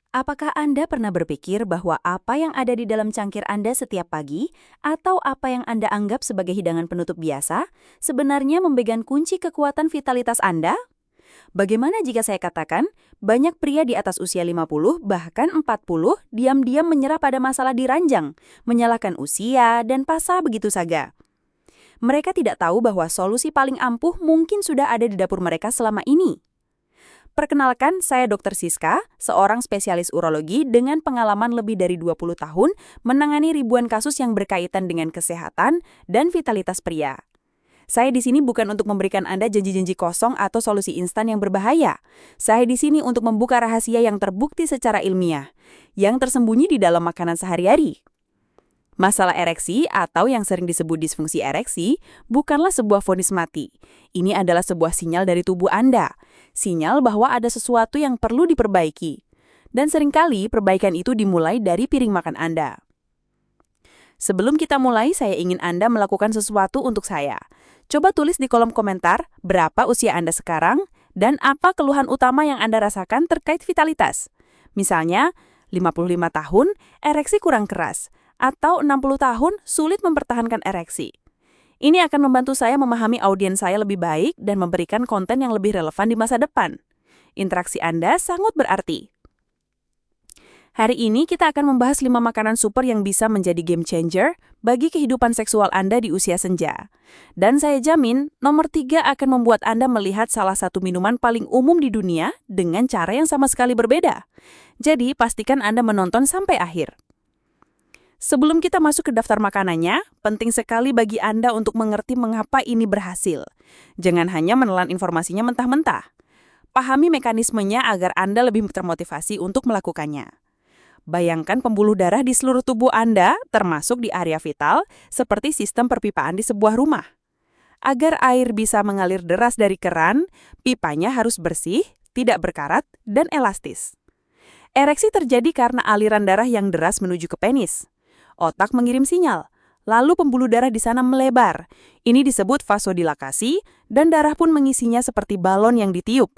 Apakah Anda pernah berpikir bahwa apa yang ada di dalam cangkir Anda setiap pagi, atau apa yang Anda anggap sebagai hidangan penutup biasa, sebenarnya memegang kunci kekuatan vitalitas Anda? Bagaimana jika saya katakan, banyak pria di atas usia 50, bahkan 40, diam-diam menyerah pada masalah di ranjang, menyalahkan usia, dan pasrah begitu saja. Mereka tidak tahu bahwa solusi paling ampuh mungkin sudah ada di dapur mereka selama ini. Perkenalkan, saya Dr. Siska, seorang spesialis urologi dengan pengalaman lebih dari 20 tahun menangani ribuan kasus yang berkaitan dengan kesehatan dan vitalitas pria. Saya di sini bukan untuk memberikan Anda janji-janji kosong atau solusi instan yang berbahaya. Saya di sini untuk membuka rahasia yang terbukti secara ilmiah, yang tersembunyi di dalam makanan sehari-hari. Masalah ereksi atau yang sering disebut disfungsi ereksi bukanlah sebuah vonis mati. Ini adalah sebuah sinyal dari tubuh Anda. Sinyal bahwa ada sesuatu yang perlu diperbaiki. Dan seringkali perbaikan itu dimulai dari piring makan Anda. Sebelum kita mulai, saya ingin Anda melakukan sesuatu untuk saya. Coba tulis di kolom komentar berapa usia Anda sekarang dan apa keluhan utama yang Anda rasakan terkait vitalitas. Misalnya, 55 tahun, ereksi kurang keras. Atau 60 tahun sulit mempertahankan ereksi. Ini akan membantu saya memahami audiens saya lebih baik dan memberikan konten yang lebih relevan di masa depan. Interaksi Anda sangat berarti. Hari ini kita akan membahas 5 makanan super yang bisa menjadi game changer bagi kehidupan seksual Anda di usia senja. Dan saya jamin, nomor 3 akan membuat Anda melihat salah satu minuman paling umum di dunia dengan cara yang sama sekali berbeda. Jadi, pastikan Anda menonton sampai akhir. Sebelum kita masuk ke daftar makanannya, penting sekali bagi Anda untuk mengerti mengapa ini berhasil. Jangan hanya menelan informasinya mentah-mentah. Pahami mekanismenya agar Anda lebih termotivasi untuk melakukannya. Bayangkan pembuluh darah di seluruh tubuh Anda, termasuk di area vital, seperti sistem perpipaan di sebuah rumah. Agar air bisa mengalir deras dari keran, pipanya harus bersih, tidak berkarat, dan elastis. Ereksi terjadi karena aliran darah yang deras menuju ke penis. Otak mengirim sinyal, lalu pembuluh darah di sana melebar. Ini disebut vasodilakasi, dan darah pun mengisinya seperti balon yang ditiup.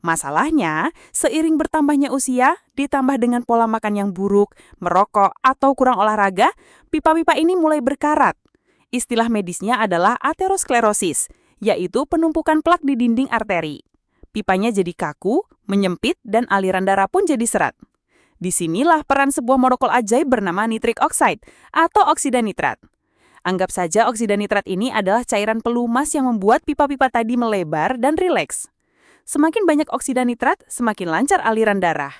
Masalahnya, seiring bertambahnya usia, ditambah dengan pola makan yang buruk, merokok, atau kurang olahraga, pipa-pipa ini mulai berkarat. Istilah medisnya adalah aterosklerosis, yaitu penumpukan plak di dinding arteri. Pipanya jadi kaku, menyempit, dan aliran darah pun jadi seret. Disinilah peran sebuah molekul ajaib bernama nitric oxide atau oksida nitrat. Anggap saja oksida nitrat ini adalah cairan pelumas yang membuat pipa-pipa tadi melebar dan rileks. Semakin banyak oksida nitrat, semakin lancar aliran darah.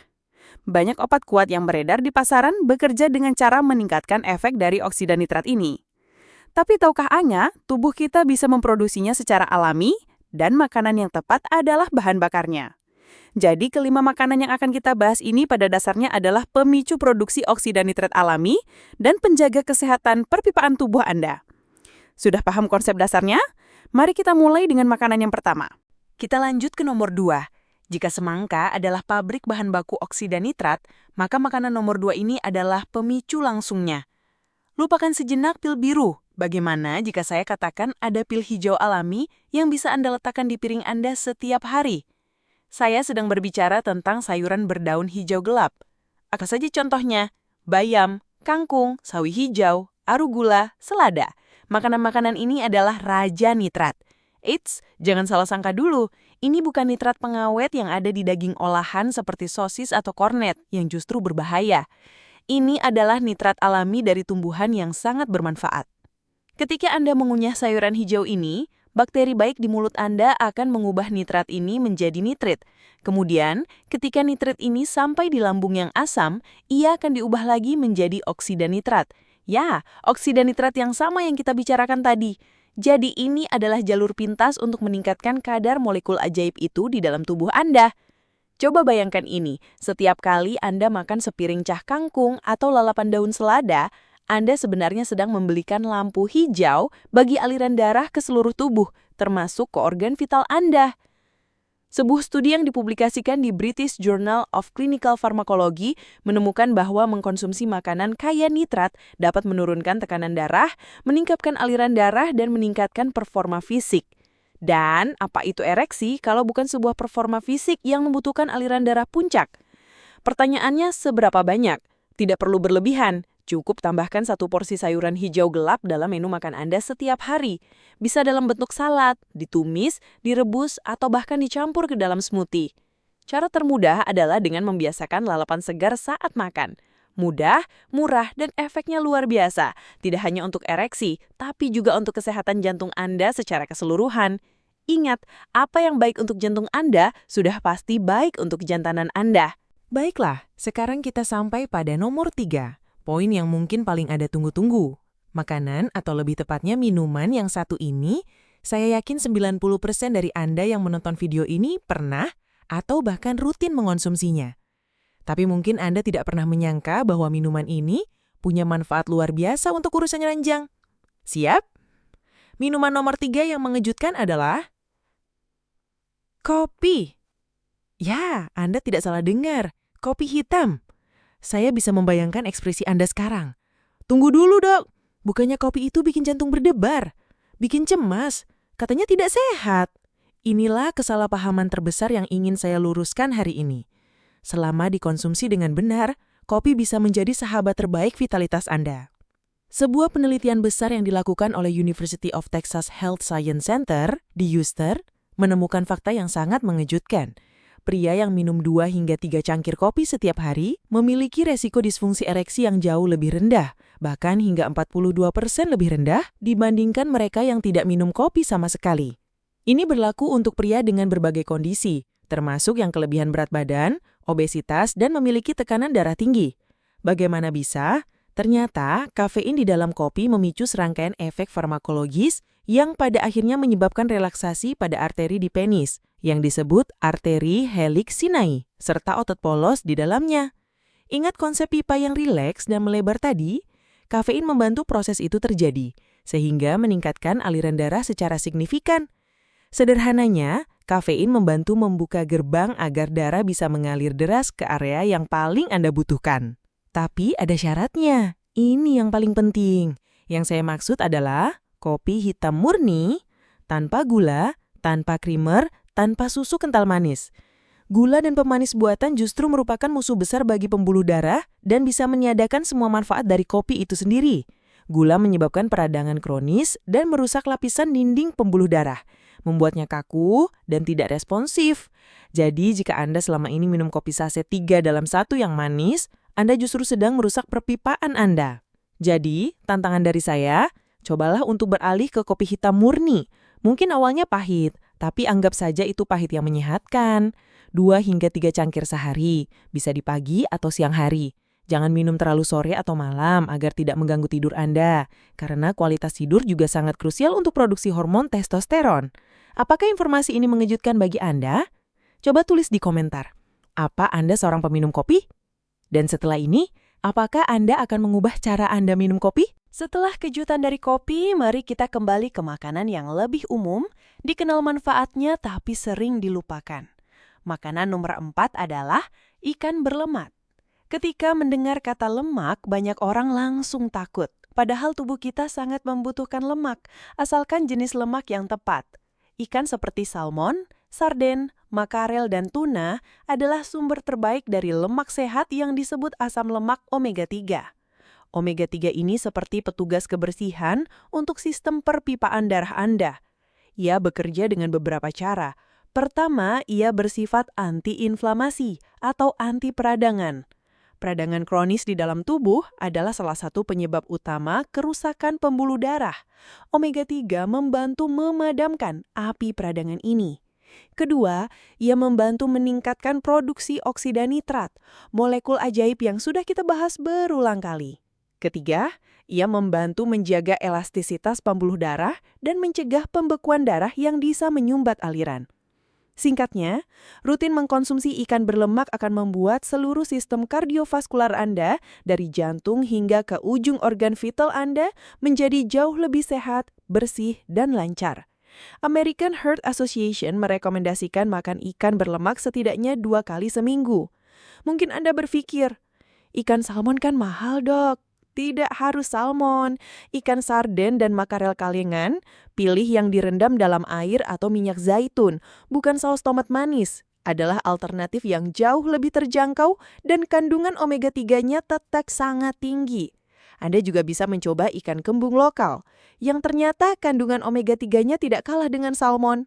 Banyak obat kuat yang beredar di pasaran bekerja dengan cara meningkatkan efek dari oksida nitrat ini. Tapi tahukah Anda, tubuh kita bisa memproduksinya secara alami dan makanan yang tepat adalah bahan bakarnya. Jadi, kelima makanan yang akan kita bahas ini pada dasarnya adalah pemicu produksi oksida nitrat alami dan penjaga kesehatan perpipaan tubuh Anda. Sudah paham konsep dasarnya? Mari kita mulai dengan makanan yang pertama. Kita lanjut ke nomor 2. Jika semangka adalah pabrik bahan baku oksida nitrat, maka makanan nomor 2 ini adalah pemicu langsungnya. Lupakan sejenak pil biru. Bagaimana jika saya katakan ada pil hijau alami yang bisa Anda letakkan di piring Anda setiap hari? Saya sedang berbicara tentang sayuran berdaun hijau gelap. Apa saja contohnya? Bayam, kangkung, sawi hijau, arugula, selada. Makanan-makanan ini adalah raja nitrat. Eits, jangan salah sangka dulu. Ini bukan nitrat pengawet yang ada di daging olahan seperti sosis atau kornet yang justru berbahaya. Ini adalah nitrat alami dari tumbuhan yang sangat bermanfaat. Ketika Anda mengunyah sayuran hijau ini, bakteri baik di mulut Anda akan mengubah nitrat ini menjadi nitrit. Kemudian, ketika nitrit ini sampai di lambung yang asam, ia akan diubah lagi menjadi oksida nitrat. Ya, oksida nitrat yang sama yang kita bicarakan tadi. Jadi ini adalah jalur pintas untuk meningkatkan kadar molekul ajaib itu di dalam tubuh Anda. Coba bayangkan ini, setiap kali Anda makan sepiring cah kangkung atau lalapan daun selada, Anda sebenarnya sedang membelikan lampu hijau bagi aliran darah ke seluruh tubuh, termasuk ke organ vital Anda. Sebuah studi yang dipublikasikan di British Journal of Clinical Pharmacology menemukan bahwa mengkonsumsi makanan kaya nitrat dapat menurunkan tekanan darah, meningkatkan aliran darah, dan meningkatkan performa fisik. Dan apa itu ereksi kalau bukan sebuah performa fisik yang membutuhkan aliran darah puncak? Pertanyaannya seberapa banyak? Tidak perlu berlebihan, cukup tambahkan 1 porsi sayuran hijau gelap dalam menu makan Anda setiap hari. Bisa dalam bentuk salad, ditumis, direbus, atau bahkan dicampur ke dalam smoothie. Cara termudah adalah dengan membiasakan lalapan segar saat makan. Mudah, murah, dan efeknya luar biasa. Tidak hanya untuk ereksi, tapi juga untuk kesehatan jantung Anda secara keseluruhan. Ingat, apa yang baik untuk jantung Anda sudah pasti baik untuk kejantanan Anda. Baiklah, sekarang kita sampai pada nomor 3, poin yang mungkin paling Anda tunggu-tunggu. Makanan atau lebih tepatnya minuman yang satu ini, saya yakin 90% dari Anda yang menonton video ini pernah atau bahkan rutin mengonsumsinya. Tapi mungkin Anda tidak pernah menyangka bahwa minuman ini punya manfaat luar biasa untuk urusan ranjang. Siap? Minuman nomor 3 yang mengejutkan adalah kopi. Ya, Anda tidak salah dengar. Kopi hitam. Saya bisa membayangkan ekspresi Anda sekarang. Tunggu dulu, Dok. Bukannya kopi itu bikin jantung berdebar? Bikin cemas? Katanya tidak sehat. Inilah kesalahpahaman terbesar yang ingin saya luruskan hari ini. Selama dikonsumsi dengan benar, kopi bisa menjadi sahabat terbaik vitalitas Anda. Sebuah penelitian besar yang dilakukan oleh University of Texas Health Science Center di Houston menemukan fakta yang sangat mengejutkan. Pria yang minum 2 hingga 3 cangkir kopi setiap hari memiliki resiko disfungsi ereksi yang jauh lebih rendah, bahkan hingga 42% lebih rendah dibandingkan mereka yang tidak minum kopi sama sekali. Ini berlaku untuk pria dengan berbagai kondisi, termasuk yang kelebihan berat badan, obesitas, dan memiliki tekanan darah tinggi. Bagaimana bisa? Ternyata, kafein di dalam kopi memicu serangkaian efek farmakologis yang pada akhirnya menyebabkan relaksasi pada arteri di penis, yang disebut arteri helix sinae, serta otot polos di dalamnya. Ingat konsep pipa yang rileks dan melebar tadi? Kafein membantu proses itu terjadi, sehingga meningkatkan aliran darah secara signifikan. Sederhananya, kafein membantu membuka gerbang agar darah bisa mengalir deras ke area yang paling Anda butuhkan. Tapi ada syaratnya. Ini yang paling penting. Yang saya maksud adalah kopi hitam murni, tanpa gula, tanpa krimer, tanpa susu kental manis. Gula dan pemanis buatan justru merupakan musuh besar bagi pembuluh darah dan bisa meniadakan semua manfaat dari kopi itu sendiri. Gula menyebabkan peradangan kronis dan merusak lapisan dinding pembuluh darah, membuatnya kaku dan tidak responsif. Jadi jika Anda selama ini minum kopi saset 3 dalam 1 yang manis, Anda justru sedang merusak perpipaan Anda. Jadi, tantangan dari saya, cobalah untuk beralih ke kopi hitam murni. Mungkin awalnya pahit, tapi anggap saja itu pahit yang menyehatkan. 2 hingga 3 cangkir sehari, bisa di pagi atau siang hari. Jangan minum terlalu sore atau malam agar tidak mengganggu tidur Anda, karena kualitas tidur juga sangat krusial untuk produksi hormon testosteron. Apakah informasi ini mengejutkan bagi Anda? Coba tulis di komentar. Apa Anda seorang peminum kopi? Dan setelah ini, apakah Anda akan mengubah cara Anda minum kopi? Setelah kejutan dari kopi, mari kita kembali ke makanan yang lebih umum, dikenal manfaatnya tapi sering dilupakan. Makanan nomor 4 adalah ikan berlemak. Ketika mendengar kata lemak, banyak orang langsung takut. Padahal tubuh kita sangat membutuhkan lemak, asalkan jenis lemak yang tepat. Ikan seperti salmon, sarden, makarel, dan tuna adalah sumber terbaik dari lemak sehat yang disebut asam lemak omega 3. Omega 3 ini seperti petugas kebersihan untuk sistem perpipaan darah Anda. Ia bekerja dengan beberapa cara. Pertama, ia bersifat anti-inflamasi atau anti peradangan. Peradangan kronis di dalam tubuh adalah salah satu penyebab utama kerusakan pembuluh darah. Omega 3 membantu memadamkan api peradangan ini. Kedua, ia membantu meningkatkan produksi oksida nitrat, molekul ajaib yang sudah kita bahas berulang kali. Ketiga, ia membantu menjaga elastisitas pembuluh darah dan mencegah pembekuan darah yang bisa menyumbat aliran. Singkatnya, rutin mengkonsumsi ikan berlemak akan membuat seluruh sistem kardiovaskular Anda, dari jantung hingga ke ujung organ vital Anda, menjadi jauh lebih sehat, bersih, dan lancar. American Heart Association merekomendasikan makan ikan berlemak setidaknya 2 kali seminggu. Mungkin Anda berpikir, ikan salmon kan mahal, Dok. Tidak harus salmon. Ikan sarden dan makarel kalengan, pilih yang direndam dalam air atau minyak zaitun, bukan saus tomat manis. adalah alternatif yang jauh lebih terjangkau dan kandungan omega 3-nya tetap sangat tinggi. Anda juga bisa mencoba ikan kembung lokal, yang ternyata kandungan omega 3-nya tidak kalah dengan salmon.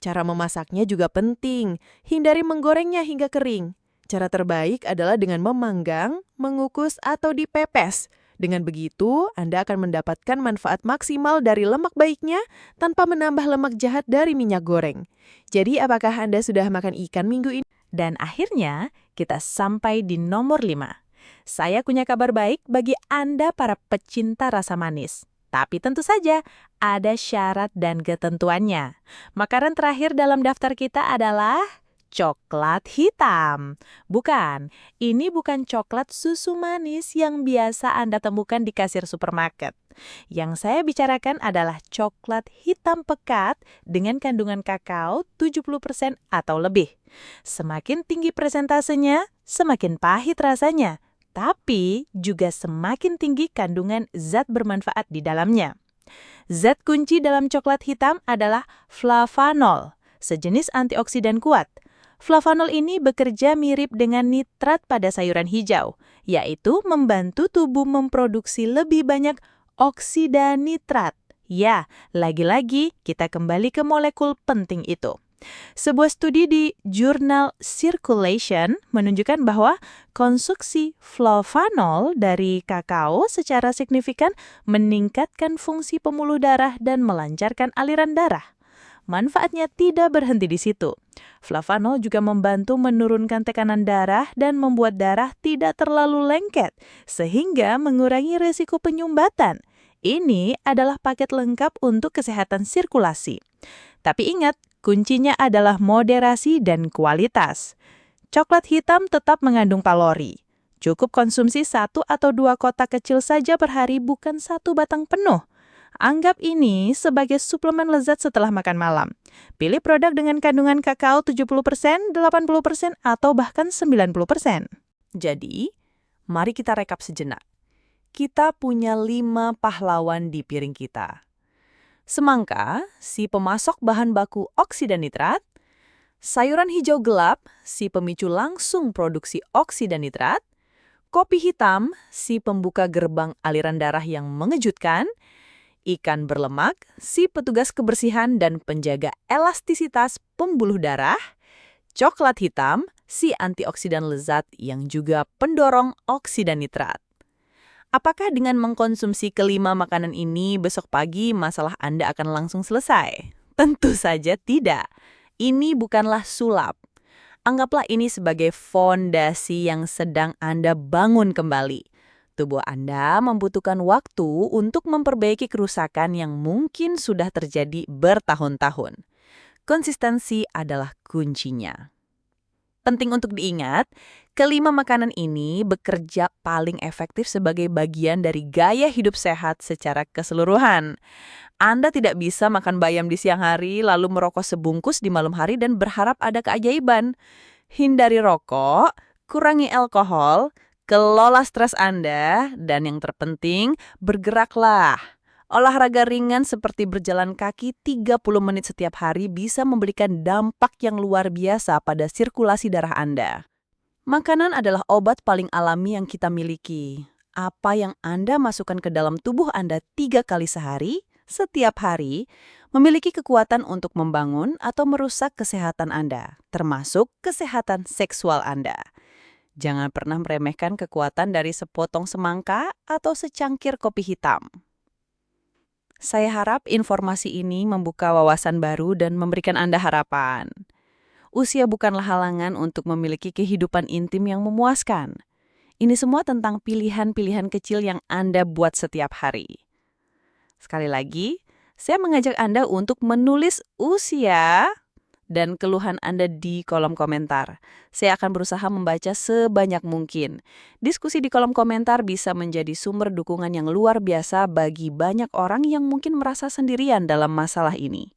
Cara memasaknya juga penting, hindari menggorengnya hingga kering. Cara terbaik adalah dengan memanggang, mengukus, atau dipepes. Dengan begitu, Anda akan mendapatkan manfaat maksimal dari lemak baiknya tanpa menambah lemak jahat dari minyak goreng. Jadi, apakah Anda sudah makan ikan minggu ini? Dan akhirnya, kita sampai di nomor 5. Saya punya kabar baik bagi Anda para pecinta rasa manis. Tapi tentu saja, ada syarat dan ketentuannya. Makanan terakhir dalam daftar kita adalah coklat hitam. Bukan, ini bukan coklat susu manis yang biasa Anda temukan di kasir supermarket. Yang saya bicarakan adalah coklat hitam pekat dengan kandungan kakao 70% atau lebih. Semakin tinggi presentasenya, semakin pahit rasanya. Tapi juga semakin tinggi kandungan zat bermanfaat di dalamnya. Zat kunci dalam coklat hitam adalah flavanol, sejenis antioksidan kuat. Flavanol ini bekerja mirip dengan nitrat pada sayuran hijau, yaitu membantu tubuh memproduksi lebih banyak oksida nitrat. Ya, lagi-lagi kita kembali ke molekul penting itu. Sebuah studi di jurnal Circulation menunjukkan bahwa konsumsi flavanol dari kakao secara signifikan meningkatkan fungsi pembuluh darah dan melancarkan aliran darah. Manfaatnya tidak berhenti di situ. Flavanol juga membantu menurunkan tekanan darah dan membuat darah tidak terlalu lengket, sehingga mengurangi risiko penyumbatan. Ini adalah paket lengkap untuk kesehatan sirkulasi. Tapi ingat, kuncinya adalah moderasi dan kualitas. Coklat hitam tetap mengandung kalori. Cukup konsumsi 1 atau 2 kotak kecil saja per hari, bukan 1 batang penuh. Anggap ini sebagai suplemen lezat setelah makan malam. Pilih produk dengan kandungan kakao 70%, 80%, atau bahkan 90%. Jadi, mari kita rekap sejenak. Kita punya 5 pahlawan di piring kita. Semangka, si pemasok bahan baku oksida nitrat. Sayuran hijau gelap, si pemicu langsung produksi oksida nitrat. Kopi hitam, si pembuka gerbang aliran darah yang mengejutkan. Ikan berlemak, si petugas kebersihan dan penjaga elastisitas pembuluh darah. Coklat hitam, si antioksidan lezat yang juga pendorong oksida nitrat. Apakah dengan mengkonsumsi kelima makanan ini besok pagi masalah Anda akan langsung selesai? Tentu saja tidak. Ini bukanlah sulap. Anggaplah ini sebagai fondasi yang sedang Anda bangun kembali. Tubuh Anda membutuhkan waktu untuk memperbaiki kerusakan yang mungkin sudah terjadi bertahun-tahun. Konsistensi adalah kuncinya. Penting untuk diingat, kelima makanan ini bekerja paling efektif sebagai bagian dari gaya hidup sehat secara keseluruhan. Anda tidak bisa makan bayam di siang hari lalu merokok sebungkus di malam hari dan berharap ada keajaiban. Hindari rokok, kurangi alkohol, kelola stres Anda, dan yang terpenting, bergeraklah. Olahraga ringan seperti berjalan kaki 30 menit setiap hari bisa memberikan dampak yang luar biasa pada sirkulasi darah Anda. Makanan adalah obat paling alami yang kita miliki. Apa yang Anda masukkan ke dalam tubuh Anda 3 kali sehari, setiap hari, memiliki kekuatan untuk membangun atau merusak kesehatan Anda, termasuk kesehatan seksual Anda. Jangan pernah meremehkan kekuatan dari sepotong semangka atau secangkir kopi hitam. Saya harap informasi ini membuka wawasan baru dan memberikan Anda harapan. Usia bukanlah halangan untuk memiliki kehidupan intim yang memuaskan. Ini semua tentang pilihan-pilihan kecil yang Anda buat setiap hari. Sekali lagi, saya mengajak Anda untuk menulis usia dan keluhan Anda di kolom komentar. Saya akan berusaha membaca sebanyak mungkin. Diskusi di kolom komentar bisa menjadi sumber dukungan yang luar biasa bagi banyak orang yang mungkin merasa sendirian dalam masalah ini.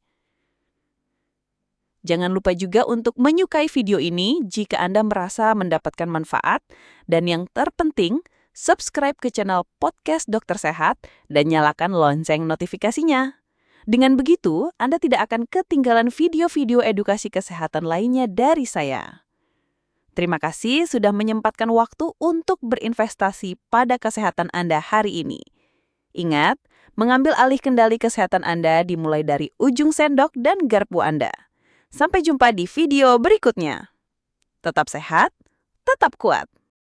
Jangan lupa juga untuk menyukai video ini jika Anda merasa mendapatkan manfaat. Dan yang terpenting, subscribe ke channel Podcast Dokter Sehat dan nyalakan lonceng notifikasinya. Dengan begitu, Anda tidak akan ketinggalan video-video edukasi kesehatan lainnya dari saya. Terima kasih sudah menyempatkan waktu untuk berinvestasi pada kesehatan Anda hari ini. Ingat, mengambil alih kendali kesehatan Anda dimulai dari ujung sendok dan garpu Anda. Sampai jumpa di video berikutnya. Tetap sehat, tetap kuat.